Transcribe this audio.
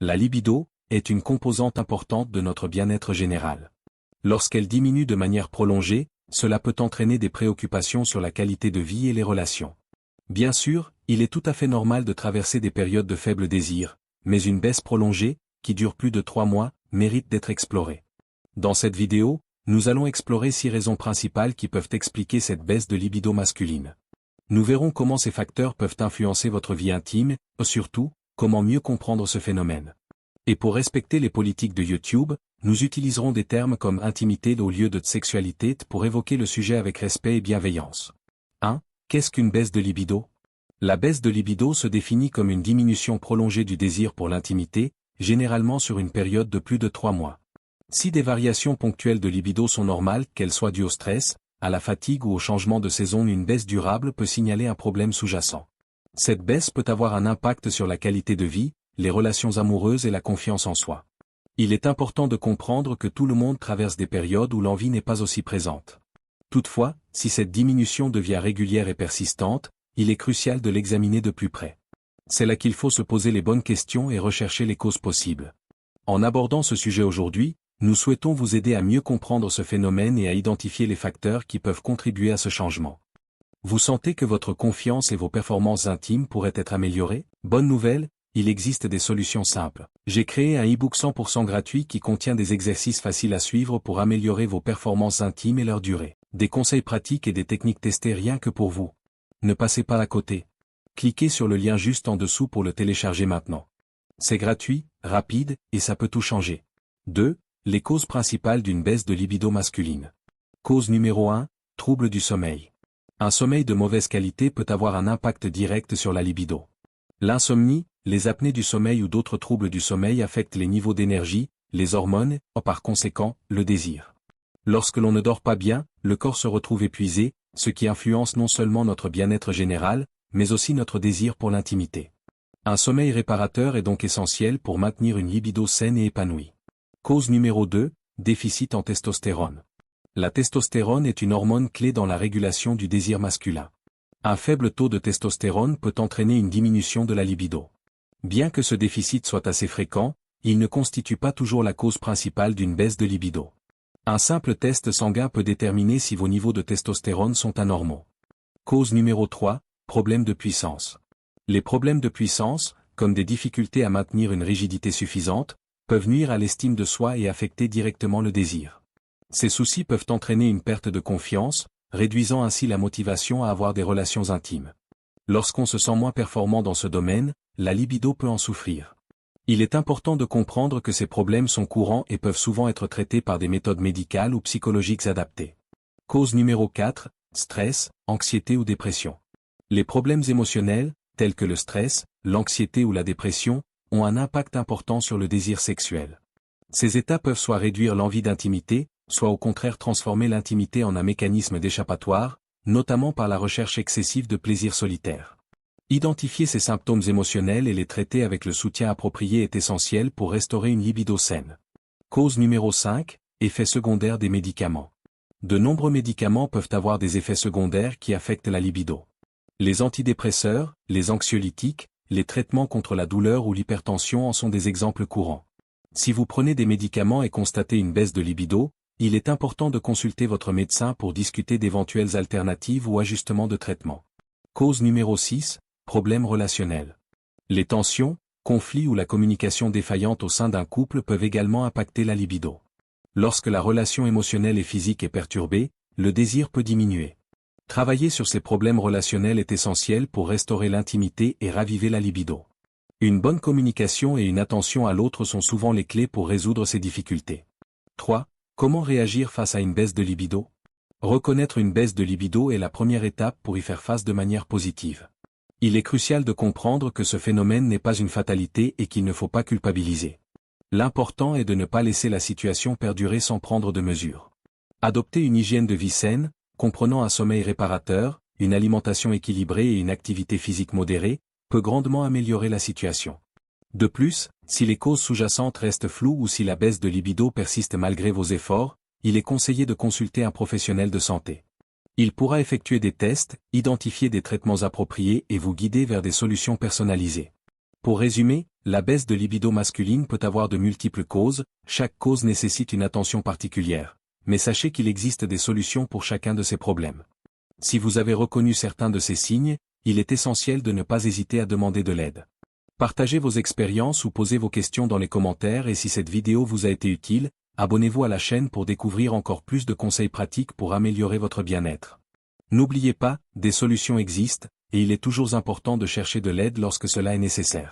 La libido est une composante importante de notre bien-être général. Lorsqu'elle diminue de manière prolongée, cela peut entraîner des préoccupations sur la qualité de vie et les relations. Bien sûr, il est tout à fait normal de traverser des périodes de faible désir, mais une baisse prolongée, qui dure plus de 3 mois, mérite d'être explorée. Dans cette vidéo, nous allons explorer 6 raisons principales qui peuvent expliquer cette baisse de libido masculine. Nous verrons comment ces facteurs peuvent influencer votre vie intime, et surtout, comment mieux comprendre ce phénomène. Et pour respecter les politiques de YouTube, nous utiliserons des termes comme intimité au lieu de sexualité pour évoquer le sujet avec respect et bienveillance. 1. Qu'est-ce qu'une baisse de libido? La baisse de libido se définit comme une diminution prolongée du désir pour l'intimité, généralement sur une période de plus de 3 mois. Si des variations ponctuelles de libido sont normales, qu'elles soient dues au stress, à la fatigue ou au changement de saison, une baisse durable peut signaler un problème sous-jacent. Cette baisse peut avoir un impact sur la qualité de vie, les relations amoureuses et la confiance en soi. Il est important de comprendre que tout le monde traverse des périodes où l'envie n'est pas aussi présente. Toutefois, si cette diminution devient régulière et persistante, il est crucial de l'examiner de plus près. C'est là qu'il faut se poser les bonnes questions et rechercher les causes possibles. En abordant ce sujet aujourd'hui, nous souhaitons vous aider à mieux comprendre ce phénomène et à identifier les facteurs qui peuvent contribuer à ce changement. Vous sentez que votre confiance et vos performances intimes pourraient être améliorées? Bonne nouvelle, il existe des solutions simples. J'ai créé un e-book 100% gratuit qui contient des exercices faciles à suivre pour améliorer vos performances intimes et leur durée. Des conseils pratiques et des techniques testées rien que pour vous. Ne passez pas à côté. Cliquez sur le lien juste en dessous pour le télécharger maintenant. C'est gratuit, rapide, et ça peut tout changer. 2. Les causes principales d'une baisse de libido masculine. Cause numéro 1, troubles du sommeil. Un sommeil de mauvaise qualité peut avoir un impact direct sur la libido. L'insomnie, les apnées du sommeil ou d'autres troubles du sommeil affectent les niveaux d'énergie, les hormones, et par conséquent, le désir. Lorsque l'on ne dort pas bien, le corps se retrouve épuisé, ce qui influence non seulement notre bien-être général, mais aussi notre désir pour l'intimité. Un sommeil réparateur est donc essentiel pour maintenir une libido saine et épanouie. Cause numéro 2, déficit en testostérone. La testostérone est une hormone clé dans la régulation du désir masculin. Un faible taux de testostérone peut entraîner une diminution de la libido. Bien que ce déficit soit assez fréquent, il ne constitue pas toujours la cause principale d'une baisse de libido. Un simple test sanguin peut déterminer si vos niveaux de testostérone sont anormaux. Cause numéro 3, problèmes de puissance. Les problèmes de puissance, comme des difficultés à maintenir une rigidité suffisante, peuvent nuire à l'estime de soi et affecter directement le désir. Ces soucis peuvent entraîner une perte de confiance, réduisant ainsi la motivation à avoir des relations intimes. Lorsqu'on se sent moins performant dans ce domaine, la libido peut en souffrir. Il est important de comprendre que ces problèmes sont courants et peuvent souvent être traités par des méthodes médicales ou psychologiques adaptées. Cause numéro 4, stress, anxiété ou dépression. Les problèmes émotionnels, tels que le stress, l'anxiété ou la dépression, ont un impact important sur le désir sexuel. Ces états peuvent soit réduire l'envie d'intimité, soit au contraire transformer l'intimité en un mécanisme d'échappatoire, notamment par la recherche excessive de plaisir solitaire. Identifier ces symptômes émotionnels et les traiter avec le soutien approprié est essentiel pour restaurer une libido saine. Cause numéro 5, effets secondaires des médicaments. De nombreux médicaments peuvent avoir des effets secondaires qui affectent la libido. Les antidépresseurs, les anxiolytiques, les traitements contre la douleur ou l'hypertension en sont des exemples courants. Si vous prenez des médicaments et constatez une baisse de libido, il est important de consulter votre médecin pour discuter d'éventuelles alternatives ou ajustements de traitement. Cause numéro 6, problèmes relationnels. Les tensions, conflits ou la communication défaillante au sein d'un couple peuvent également impacter la libido. Lorsque la relation émotionnelle et physique est perturbée, le désir peut diminuer. Travailler sur ces problèmes relationnels est essentiel pour restaurer l'intimité et raviver la libido. Une bonne communication et une attention à l'autre sont souvent les clés pour résoudre ces difficultés. 3. Comment réagir face à une baisse de libido? Reconnaître une baisse de libido est la première étape pour y faire face de manière positive. Il est crucial de comprendre que ce phénomène n'est pas une fatalité et qu'il ne faut pas culpabiliser. L'important est de ne pas laisser la situation perdurer sans prendre de mesures. Adopter une hygiène de vie saine, comprenant un sommeil réparateur, une alimentation équilibrée et une activité physique modérée, peut grandement améliorer la situation. De plus, si les causes sous-jacentes restent floues ou si la baisse de libido persiste malgré vos efforts, il est conseillé de consulter un professionnel de santé. Il pourra effectuer des tests, identifier des traitements appropriés et vous guider vers des solutions personnalisées. Pour résumer, La baisse de libido masculine peut avoir de multiples causes, chaque cause nécessite une attention particulière, mais sachez qu'il existe des solutions pour chacun de ces problèmes. Si vous avez reconnu certains de ces signes, il est essentiel de ne pas hésiter à demander de l'aide. Partagez vos expériences ou posez vos questions dans les commentaires et si cette vidéo vous a été utile, abonnez-vous à la chaîne pour découvrir encore plus de conseils pratiques pour améliorer votre bien-être. N'oubliez pas, des solutions existent, et il est toujours important de chercher de l'aide lorsque cela est nécessaire.